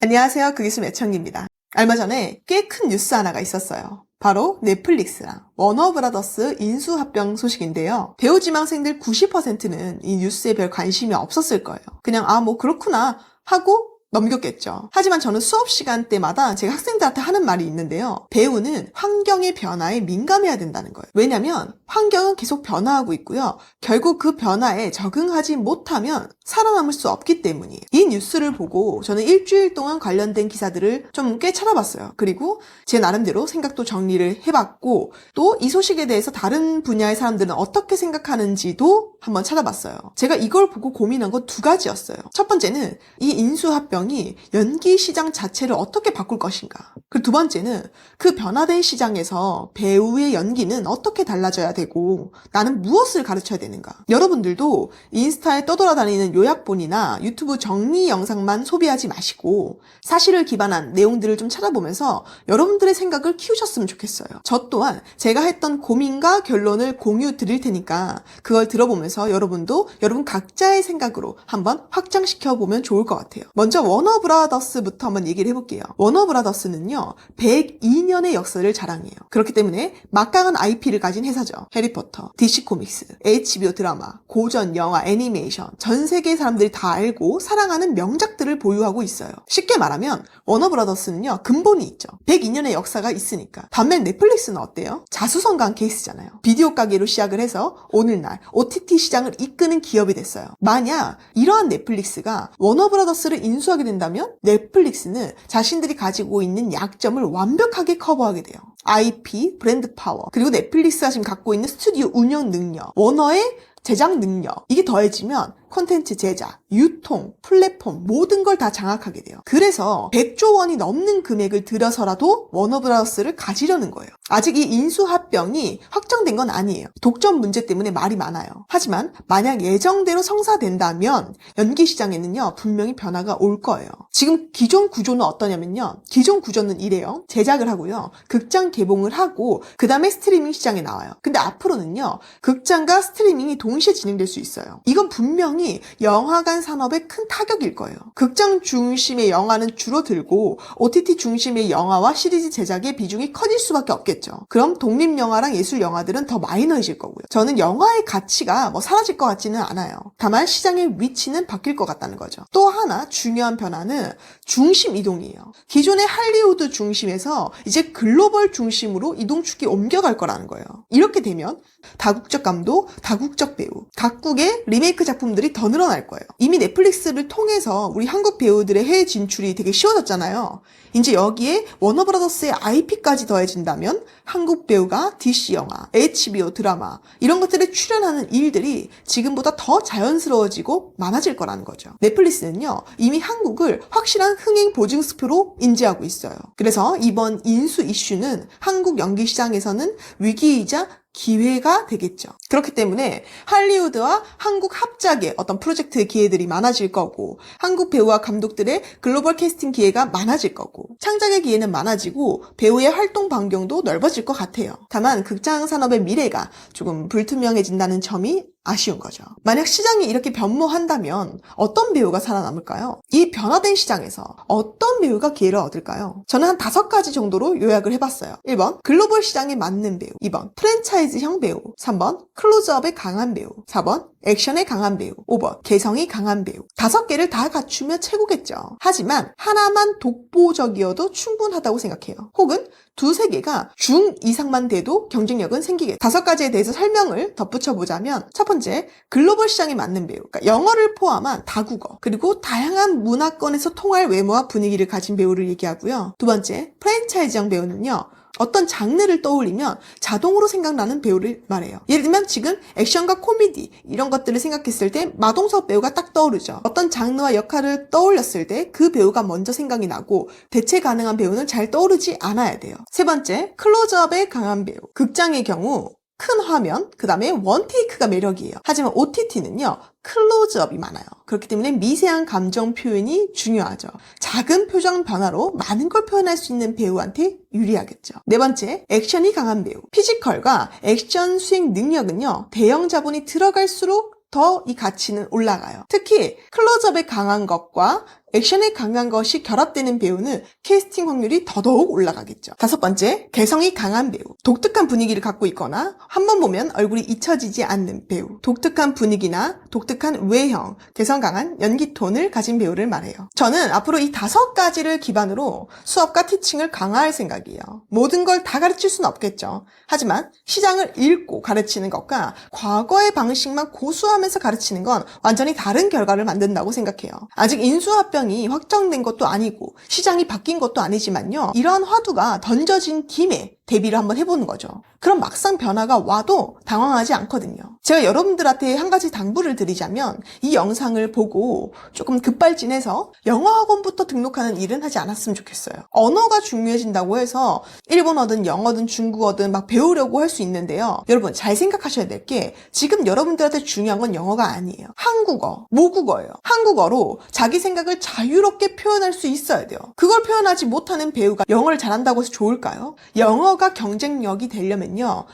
안녕하세요. 그기수 매청기입니다. 얼마 전에 꽤 큰 뉴스 하나가 있었어요. 바로 넷플릭스랑 워너브라더스 인수합병 소식인데요. 배우 지망생들 90%는 이 뉴스에 별 관심이 없었을 거예요. 그냥 뭐 그렇구나 하고 넘겼겠죠. 하지만 저는 수업 시간 때마다 제가 학생들한테 하는 말이 있는데요. 배우는 환경의 변화에 민감해야 된다는 거예요. 왜냐면 환경은 계속 변화하고 있고요. 결국 그 변화에 적응하지 못하면 살아남을 수 없기 때문이에요. 이 뉴스를 보고 저는 일주일 동안 관련된 기사들을 좀 꽤 찾아봤어요. 그리고 제 나름대로 생각도 정리를 해봤고 또 이 소식에 대해서 다른 분야의 사람들은 어떻게 생각하는지도 한번 찾아봤어요. 제가 이걸 보고 고민한 건 두 가지였어요. 첫 번째는 이 인수합병이 연기 시장 자체를 어떻게 바꿀 것인가. 그리고 두 번째는 그 변화된 시장에서 배우의 연기는 어떻게 달라져야 되고 나는 무엇을 가르쳐야 되는가. 여러분들도 인스타에 떠돌아다니는 요약본이나 유튜브 정리 영상만 소비하지 마시고 사실을 기반한 내용들을 좀 찾아보면서 여러분들의 생각을 키우셨으면 좋겠어요. 저 또한 제가 했던 고민과 결론을 공유 드릴 테니까 그걸 들어보면서 여러분도 여러분 각자의 생각으로 한번 확장시켜보면 좋을 것 같아요. 먼저 워너브라더스부터 한번 얘기를 해볼게요. 워너브라더스는요 102년의 역사를 자랑해요. 그렇기 때문에 막강한 IP를 가진 회사죠. 해리포터, DC 코믹스, HBO 드라마, 고전, 영화, 애니메이션 전 세계 사람들이 다 알고 사랑하는 명작들을 보유하고 있어요. 쉽게 말하면 워너브라더스는요 근본이 있죠. 102년의 역사가 있으니까. 반면 넷플릭스는 어때요? 자수성가한 케이스잖아요. 비디오 가게로 시작을 해서 오늘날 OTT 시장을 이끄는 기업이 됐어요. 만약 이러한 넷플릭스가 워너브라더스를 인수하게 된다면 넷플릭스는 자신들이 가지고 있는 약점을 완벽하게 커버하게 돼요. IP, 브랜드 파워, 그리고 넷플릭스가 지금 갖고 있는 스튜디오 운영 능력, 워너의 제작 능력, 이게 더해지면 콘텐츠 제작, 유통, 플랫폼 모든 걸 다 장악하게 돼요. 그래서 100조 원이 넘는 금액을 들여서라도 워너브라더스를 가지려는 거예요. 아직 이 인수합병이 확정된 건 아니에요. 독점 문제 때문에 말이 많아요. 하지만 만약 예정대로 성사된다면 연기 시장에는요 분명히 변화가 올 거예요. 지금 기존 구조는 어떠냐면요. 기존 구조는 이래요. 제작을 하고요. 극장 개봉을 하고 그 다음에 스트리밍 시장에 나와요. 근데 앞으로는요. 극장과 스트리밍이 동시에 진행될 수 있어요. 이건 분명히 영화관 산업에 큰 타격일 거예요. 극장 중심의 영화는 줄어들고 OTT 중심의 영화와 시리즈 제작의 비중이 커질 수밖에 없겠죠. 그럼 독립영화랑 예술영화들은 더 마이너해질 거고요. 저는 영화의 가치가 사라질 것 같지는 않아요. 다만 시장의 위치는 바뀔 것 같다는 거죠. 또 하나 중요한 변화는 중심 이동이에요. 기존의 할리우드 중심에서 이제 글로벌 중심으로 이동축이 옮겨갈 거라는 거예요. 이렇게 되면 다국적 감독, 다국적 배우, 각국의 리메이크 작품들이 더 늘어날 거예요. 이미 넷플릭스를 통해서 우리 한국 배우들의 해외 진출이 되게 쉬워졌잖아요. 이제 여기에 워너브라더스의 IP까지 더해진다면 한국 배우가 DC 영화, HBO 드라마 이런 것들에 출연하는 일들이 지금보다 더 자연스러워지고 많아질 거라는 거죠. 넷플릭스는요 이미 한국을 확실한 흥행 보증 수표로 인지하고 있어요. 그래서 이번 인수 이슈는 한국 연기 시장에서는 위기이자 기회가 되겠죠. 그렇기 때문에 할리우드와 한국 합작의 어떤 프로젝트의 기회들이 많아질 거고 한국 배우와 감독들의 글로벌 캐스팅 기회가 많아질 거고 창작의 기회는 많아지고 배우의 활동 반경도 넓어질 것 같아요. 다만 극장 산업의 미래가 조금 불투명해진다는 점이 아쉬운 거죠. 만약 시장이 이렇게 변모한다면 어떤 배우가 살아남을까요? 이 변화된 시장에서 어떤 배우가 기회를 얻을까요? 저는 한 5가지 정도로 요약을 해봤어요. 1번 글로벌 시장에 맞는 배우, 2번 프랜차이즈형 배우, 3번 클로즈업에 강한 배우, 4번 액션에 강한 배우, 5번 개성이 강한 배우. 5개를 다 갖추면 최고겠죠. 하지만 하나만 독보적이어도 충분하다고 생각해요. 혹은 2-3개가 중 이상만 돼도 경쟁력은 생기겠죠. 5가지에 대해서 설명을 덧붙여보자면 첫 번째, 글로벌 시장에 맞는 배우. 그러니까 영어를 포함한 다국어, 그리고 다양한 문화권에서 통할 외모와 분위기를 가진 배우를 얘기하고요. 두 번째, 프랜차이즈형 배우는요. 어떤 장르를 떠올리면 자동으로 생각나는 배우를 말해요. 예를 들면 지금 액션과 코미디 이런 것들을 생각했을 때 마동석 배우가 딱 떠오르죠. 어떤 장르와 역할을 떠올렸을 때 그 배우가 먼저 생각이 나고 대체 가능한 배우는 잘 떠오르지 않아야 돼요. 세 번째, 클로즈업에 강한 배우. 극장의 경우 큰 화면, 그 다음에 원테이크가 매력이에요. 하지만 OTT는요, 클로즈업이 많아요. 그렇기 때문에 미세한 감정 표현이 중요하죠. 작은 표정 변화로 많은 걸 표현할 수 있는 배우한테 유리하겠죠. 네 번째, 액션이 강한 배우. 피지컬과 액션 수행 능력은요, 대형 자본이 들어갈수록 더 이 가치는 올라가요. 특히 클로즈업에 강한 것과 액션이 강한 것이 결합되는 배우는 캐스팅 확률이 더더욱 올라가겠죠. 5번째, 개성이 강한 배우. 독특한 분위기를 갖고 있거나 한 번 보면 얼굴이 잊혀지지 않는 배우. 독특한 분위기나 독특한 외형, 개성 강한 연기 톤을 가진 배우를 말해요. 저는 앞으로 이 5가지를 기반으로 수업과 티칭을 강화할 생각이에요. 모든 걸 다 가르칠 수는 없겠죠. 하지만 시장을 읽고 가르치는 것과 과거의 방식만 고수하면서 가르치는 건 완전히 다른 결과를 만든다고 생각해요. 아직 인수합병이 확정된 것도 아니고 시장이 바뀐 것도 아니지만요. 이러한 화두가 던져진 김에 대비를 한번 해보는 거죠. 그럼 막상 변화가 와도 당황하지 않거든요. 제가 여러분들한테 한 가지 당부를 드리자면 이 영상을 보고 조금 급발진해서 영어학원부터 등록하는 일은 하지 않았으면 좋겠어요. 언어가 중요해진다고 해서 일본어든 영어든 중국어든 막 배우려고 할 수 있는데요. 여러분 잘 생각하셔야 될 게 지금 여러분들한테 중요한 건 영어가 아니에요. 한국어, 모국어예요. 한국어로 자기 생각을 자유롭게 표현할 수 있어야 돼요. 그걸 표현하지 못하는 배우가 영어를 잘한다고 해서 좋을까요? 영어가 경쟁력이 되려면요.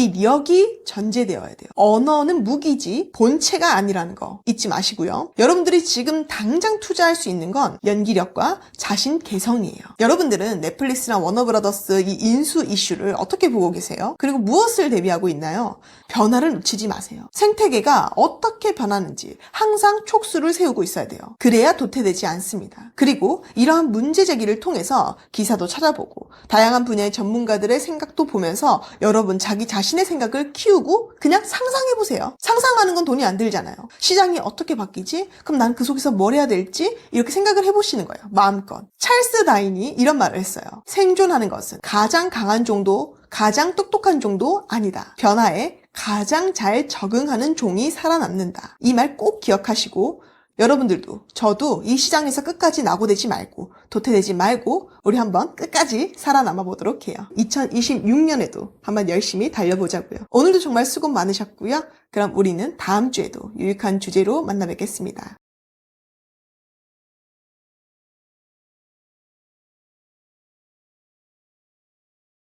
연기력이 전제되어야 돼요. 언어는 무기지 본체가 아니라는 거 잊지 마시고요. 여러분들이 지금 당장 투자할 수 있는 건 연기력과 자신 개성이에요. 여러분들은 넷플릭스나 워너브라더스 이 인수 이슈를 어떻게 보고 계세요? 그리고 무엇을 대비하고 있나요? 변화를 놓치지 마세요. 생태계가 어떻게 변하는지 항상 촉수를 세우고 있어야 돼요. 그래야 도태되지 않습니다. 그리고 이러한 문제 제기를 통해서 기사도 찾아보고 다양한 분야의 전문가들의 생각도 보면서 여러분 자기 자신의 생각을 키우고 그냥 상상해보세요. 상상하는 건 돈이 안 들잖아요. 시장이 어떻게 바뀌지? 그럼 난 그 속에서 뭘 해야 될지 이렇게 생각을 해보시는 거예요. 마음껏. 찰스 다인이 이런 말을 했어요. 생존하는 것은 가장 강한 정도, 가장 똑똑한 정도 아니다. 변화에 가장 잘 적응하는 종이 살아남는다. 이 말 꼭 기억하시고 여러분들도 저도 이 시장에서 끝까지 낙오되지 말고 도태되지 말고 우리 한번 끝까지 살아남아 보도록 해요. 2026년에도 한번 열심히 달려보자고요. 오늘도 정말 수고 많으셨고요. 그럼 우리는 다음 주에도 유익한 주제로 만나 뵙겠습니다.